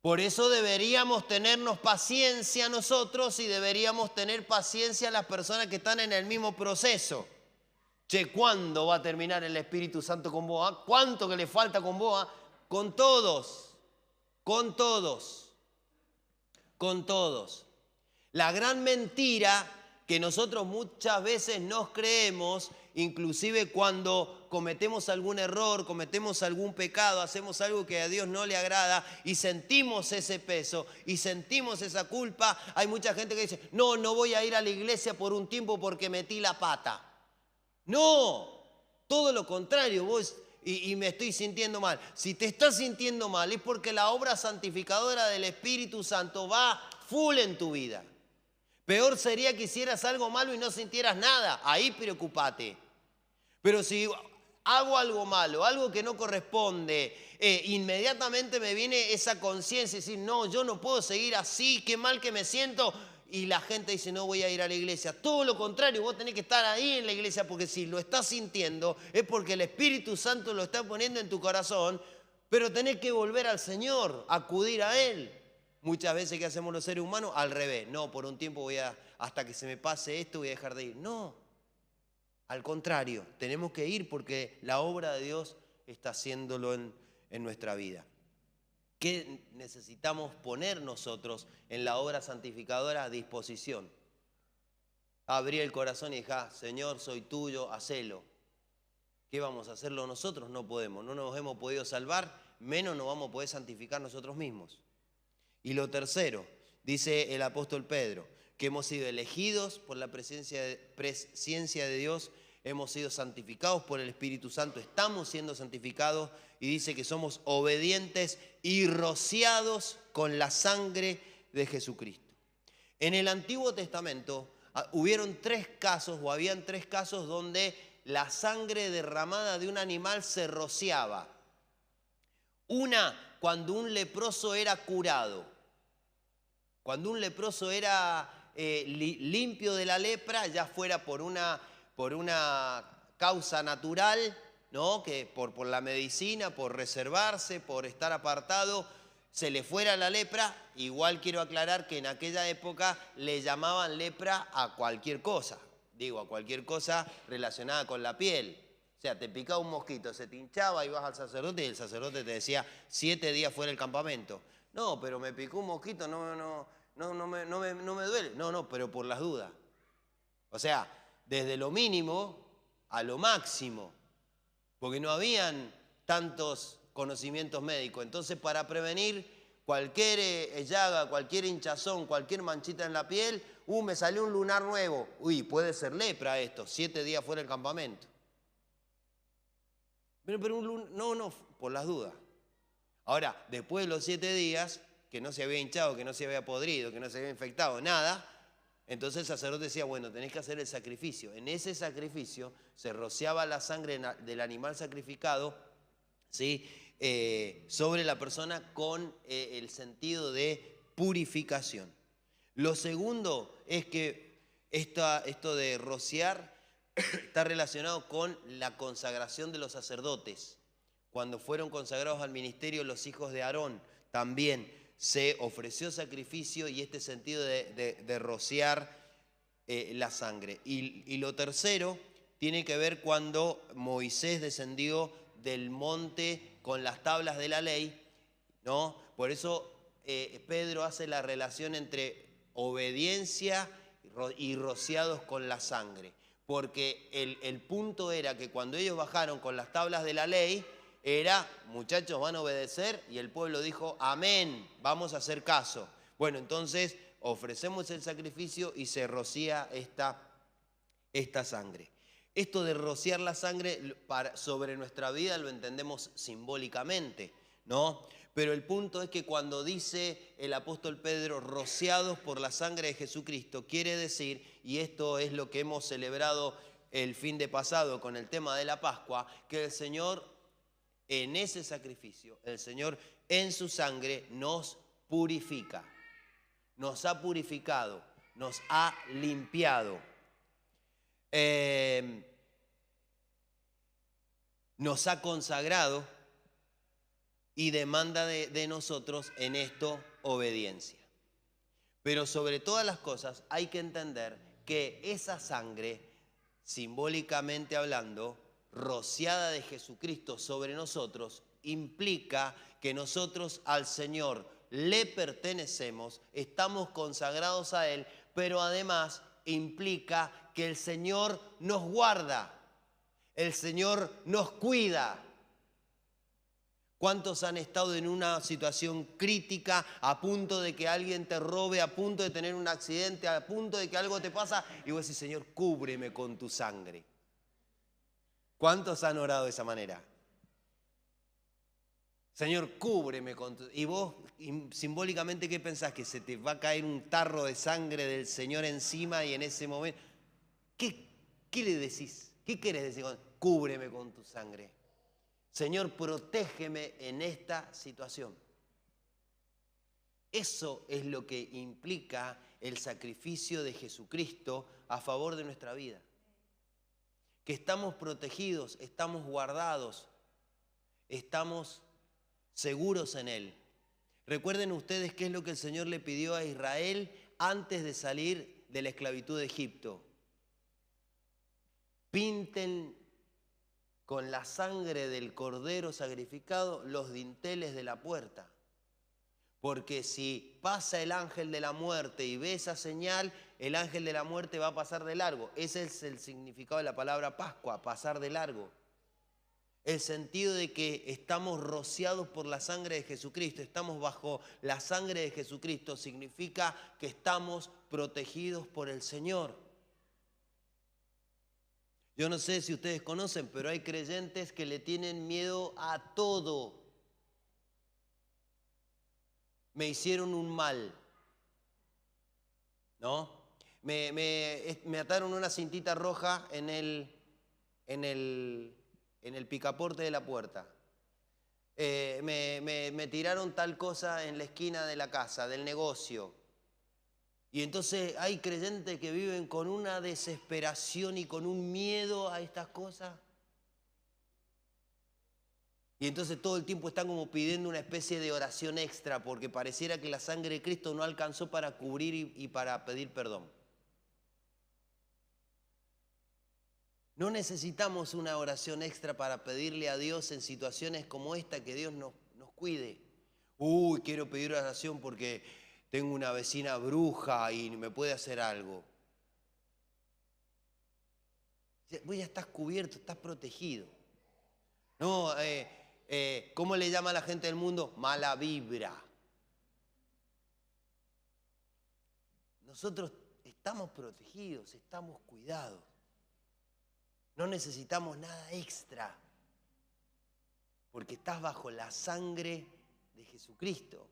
Por eso deberíamos tenernos paciencia nosotros y deberíamos tener paciencia las personas que están en el mismo proceso. Che, ¿cuándo va a terminar el Espíritu Santo con vos? ¿Cuánto que le falta con vos? Con todos, con todos, con todos. La gran mentira que nosotros muchas veces nos creemos, inclusive cuando cometemos algún error, cometemos algún pecado, hacemos algo que a Dios no le agrada y sentimos ese peso y sentimos esa culpa. Hay mucha gente que dice, no voy a ir a la iglesia por un tiempo porque metí la pata. No, todo lo contrario, vos y me estoy sintiendo mal. Si te estás sintiendo mal es porque la obra santificadora del Espíritu Santo va full en tu vida. Peor sería que hicieras algo malo y no sintieras nada. Ahí preocupate. Pero si hago algo malo, algo que no corresponde, inmediatamente me viene esa conciencia y decir, no, yo no puedo seguir así, qué mal que me siento. Y la gente dice, no voy a ir a la iglesia. Todo lo contrario, vos tenés que estar ahí en la iglesia porque si lo estás sintiendo es porque el Espíritu Santo lo está poniendo en tu corazón, pero tenés que volver al Señor, acudir a Él. Muchas veces que hacemos los seres humanos, al revés. No, por un tiempo hasta que se me pase esto voy a dejar de ir. No, al contrario, tenemos que ir porque la obra de Dios está haciéndolo en nuestra vida. ¿Qué necesitamos poner nosotros en la obra santificadora a disposición? Abrir el corazón y dejar, Señor, soy tuyo, hacelo. ¿Qué vamos a hacerlo nosotros? No podemos, no nos hemos podido salvar, menos nos vamos a poder santificar nosotros mismos. Y lo tercero, dice el apóstol Pedro, que hemos sido elegidos por la presencia de Dios, hemos sido santificados por el Espíritu Santo, estamos siendo santificados y dice que somos obedientes y rociados con la sangre de Jesucristo. En el Antiguo Testamento habían tres casos donde la sangre derramada de un animal se rociaba. Una, cuando un leproso era curado. Cuando un leproso era limpio de la lepra, ya fuera por una causa natural, ¿no? Que por la medicina, por reservarse, por estar apartado, se le fuera la lepra. Igual quiero aclarar que en aquella época le llamaban lepra a cualquier cosa. Digo, a cualquier cosa relacionada con la piel. O sea, te picaba un mosquito, se te hinchaba, ibas al sacerdote y el sacerdote te decía 7 días fuera del campamento. No, pero me picó un mosquito, no me duele. No, pero por las dudas. O sea, desde lo mínimo a lo máximo. Porque no habían tantos conocimientos médicos. Entonces, para prevenir cualquier llaga, cualquier hinchazón, cualquier manchita en la piel, me salió un lunar nuevo. Uy, puede ser lepra esto, 7 días fuera del campamento. Pero no, por las dudas. Ahora, después de los 7 días, que no se había hinchado, que no se había podrido, que no se había infectado, nada, entonces el sacerdote decía, bueno, tenés que hacer el sacrificio. En ese sacrificio se rociaba la sangre del animal sacrificado, ¿sí? sobre la persona con el sentido de purificación. Lo segundo es que esto de rociar está relacionado con la consagración de los sacerdotes. Cuando fueron consagrados al ministerio los hijos de Aarón, también se ofreció sacrificio y este sentido de rociar la sangre. Y lo tercero tiene que ver cuando Moisés descendió del monte con las tablas de la ley, ¿no? Por eso Pedro hace la relación entre obediencia y rociados con la sangre. Porque el punto era que cuando ellos bajaron con las tablas de la ley, era, muchachos, van a obedecer, y el pueblo dijo, amén, vamos a hacer caso. Bueno, entonces ofrecemos el sacrificio y se rocía esta sangre. Esto de rociar la sangre sobre nuestra vida lo entendemos simbólicamente, ¿no? Pero el punto es que cuando dice el apóstol Pedro, rociados por la sangre de Jesucristo, quiere decir, y esto es lo que hemos celebrado el fin de pasado con el tema de la Pascua, que el Señor en ese sacrificio, el Señor en su sangre nos purifica, nos ha purificado, nos ha limpiado, nos ha consagrado y demanda de nosotros en esto obediencia. Pero sobre todas las cosas hay que entender que esa sangre, simbólicamente hablando, rociada de Jesucristo sobre nosotros, implica que nosotros al Señor le pertenecemos, estamos consagrados a Él, pero además implica que el Señor nos guarda, el Señor nos cuida. ¿Cuántos han estado en una situación crítica, a punto de que alguien te robe, a punto de tener un accidente, a punto de que algo te pasa, y vos decís, Señor, cúbreme con tu sangre? ¿Cuántos han orado de esa manera? Señor, cúbreme con tu... Y vos, simbólicamente, ¿qué pensás? ¿Que se te va a caer un tarro de sangre del Señor encima y en ese momento? ¿Qué le decís? ¿Qué querés decir con cúbreme con tu sangre? Señor, protégeme en esta situación. Eso es lo que implica el sacrificio de Jesucristo a favor de nuestra vida. Que estamos protegidos, estamos guardados, estamos seguros en Él. Recuerden ustedes qué es lo que el Señor le pidió a Israel antes de salir de la esclavitud de Egipto. Pinten con la sangre del cordero sacrificado los dinteles de la puerta. Porque si pasa el ángel de la muerte y ve esa señal, el ángel de la muerte va a pasar de largo. Ese es el significado de la palabra Pascua, pasar de largo. El sentido de que estamos rociados por la sangre de Jesucristo, estamos bajo la sangre de Jesucristo, significa que estamos protegidos por el Señor. Yo no sé si ustedes conocen, pero hay creyentes que le tienen miedo a todo. Me hicieron un mal, ¿no? Me ataron una cintita roja en el picaporte de la puerta. Me tiraron tal cosa en la esquina de la casa, del negocio. Y entonces hay creyentes que viven con una desesperación y con un miedo a estas cosas. Y entonces todo el tiempo están como pidiendo una especie de oración extra porque pareciera que la sangre de Cristo no alcanzó para cubrir y para pedir perdón. No necesitamos una oración extra para pedirle a Dios en situaciones como esta, que Dios nos cuide. Uy, quiero pedir oración porque tengo una vecina bruja y me puede hacer algo. Vos ya estás cubierto, estás protegido. No, ¿cómo le llama a la gente del mundo? Mala vibra. Nosotros estamos protegidos, estamos cuidados. No necesitamos nada extra, porque estás bajo la sangre de Jesucristo.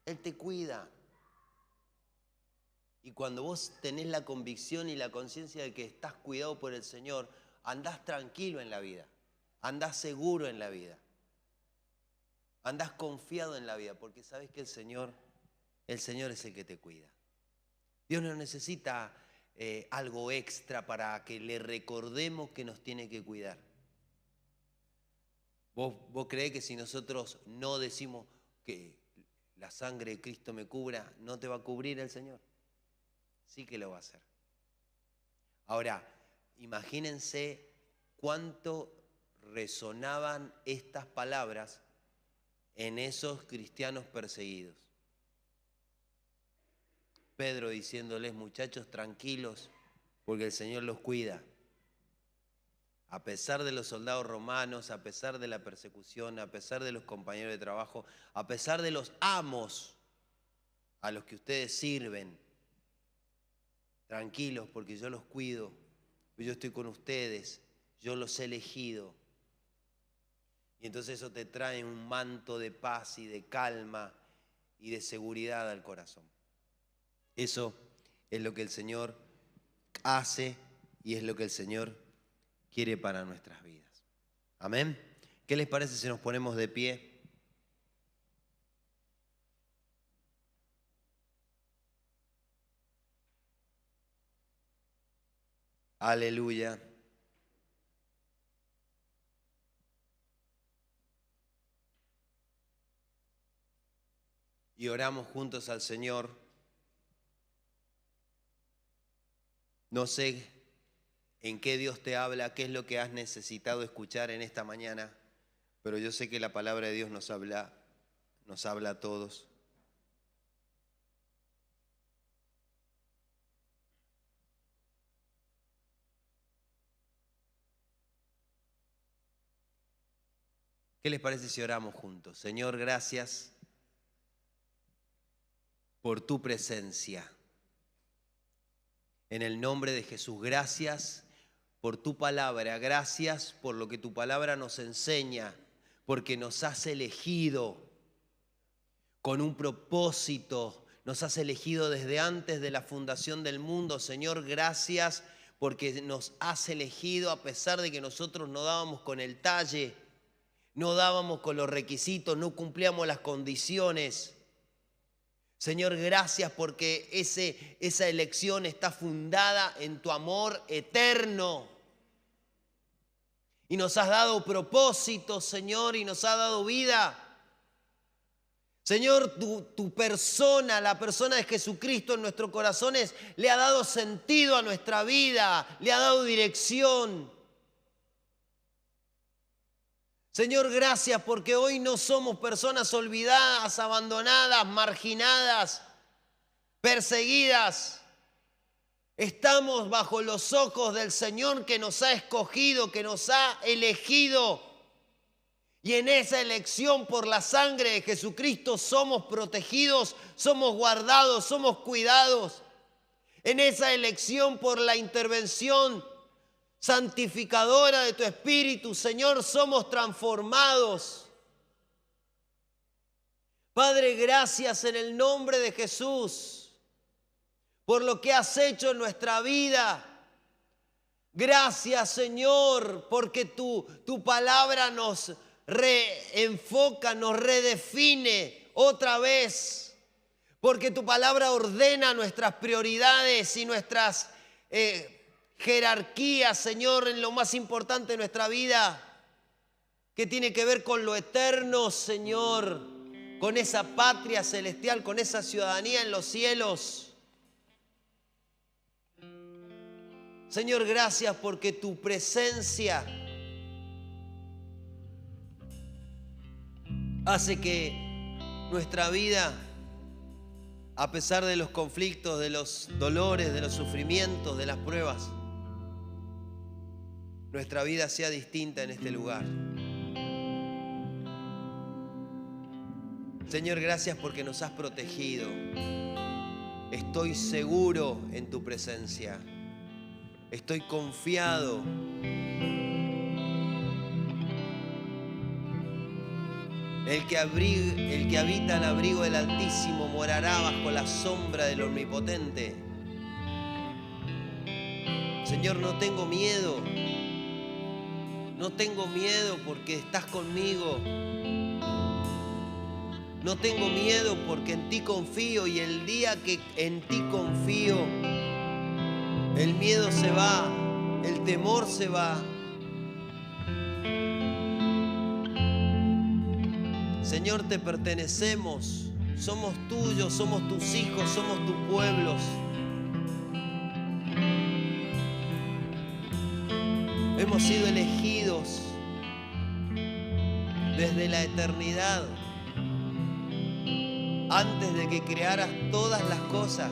Él te cuida. Y cuando vos tenés la convicción y la conciencia de que estás cuidado por el Señor, andás tranquilo en la vida, andás seguro en la vida. Andás confiado en la vida porque sabes que el Señor es el que te cuida. Dios no necesita algo extra para que le recordemos que nos tiene que cuidar. ¿Vos creés que si nosotros no decimos que la sangre de Cristo me cubra, no te va a cubrir el Señor? Sí que lo va a hacer. Ahora, imagínense cuánto resonaban estas palabras en esos cristianos perseguidos. Pedro diciéndoles, muchachos, tranquilos, porque el Señor los cuida. A pesar de los soldados romanos, a pesar de la persecución, a pesar de los compañeros de trabajo, a pesar de los amos a los que ustedes sirven, tranquilos porque yo los cuido, yo estoy con ustedes, yo los he elegido. Y entonces eso te trae un manto de paz y de calma y de seguridad al corazón. Eso es lo que el Señor hace y es lo que el Señor quiere para nuestras vidas. Amén. ¿Qué les parece si nos ponemos de pie? Aleluya. Y oramos juntos al Señor. No sé en qué Dios te habla, qué es lo que has necesitado escuchar en esta mañana, pero yo sé que la palabra de Dios nos habla a todos. ¿Qué les parece si oramos juntos? Señor, gracias por tu presencia. En el nombre de Jesús, gracias por tu palabra, gracias por lo que tu palabra nos enseña, porque nos has elegido con un propósito, nos has elegido desde antes de la fundación del mundo. Señor, gracias porque nos has elegido a pesar de que nosotros no dábamos con el talle, no dábamos con los requisitos, no cumplíamos las condiciones. Señor, gracias porque esa elección está fundada en tu amor eterno. Y nos has dado propósito, Señor, y nos has dado vida. Señor, tu persona, la persona de Jesucristo en nuestros corazones, le ha dado sentido a nuestra vida, le ha dado dirección. Señor, gracias porque hoy no somos personas olvidadas, abandonadas, marginadas, perseguidas. Estamos bajo los ojos del Señor que nos ha escogido, que nos ha elegido. Y en esa elección por la sangre de Jesucristo somos protegidos, somos guardados, somos cuidados. En esa elección por la intervención santificadora de tu Espíritu, Señor, somos transformados. Padre, gracias en el nombre de Jesús por lo que has hecho en nuestra vida. Gracias, Señor, porque tu palabra nos reenfoca, nos redefine otra vez. Porque tu palabra ordena nuestras prioridades y nuestras jerarquía, Señor, en lo más importante de nuestra vida, que tiene que ver con lo eterno, Señor, con esa patria celestial, con esa ciudadanía en los cielos. Señor, gracias porque tu presencia hace que nuestra vida, a pesar de los conflictos, de los dolores, de los sufrimientos, de las pruebas, nuestra vida sea distinta en este lugar. Señor, gracias porque nos has protegido. Estoy seguro en tu presencia. Estoy confiado. El que habita al abrigo del Altísimo morará bajo la sombra del Omnipotente. Señor, no tengo miedo. No tengo miedo porque estás conmigo. No tengo miedo porque en ti confío, y el día que en ti confío, el miedo se va, el temor se va. Señor, te pertenecemos, somos tuyos, somos tus hijos, somos tus pueblos. Hemos sido elegidos desde la eternidad, antes de que crearas todas las cosas.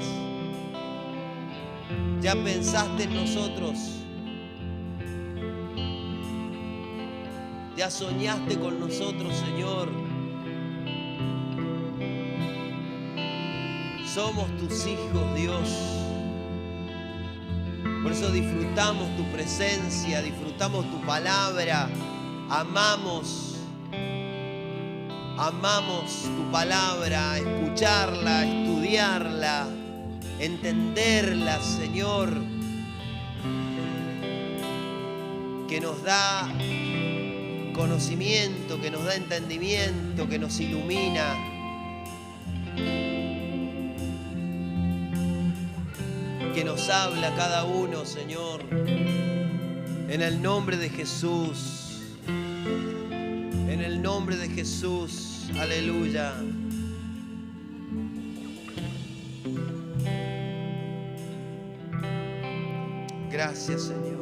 Ya pensaste en nosotros, ya soñaste con nosotros, Señor. Somos tus hijos, Dios. Por eso disfrutamos tu presencia, disfrutamos tu palabra, amamos tu palabra, escucharla, estudiarla, entenderla, Señor, que nos da conocimiento, que nos da entendimiento, que nos ilumina. Que nos habla a cada uno, Señor, en el nombre de Jesús, en el nombre de Jesús, aleluya. Gracias, Señor.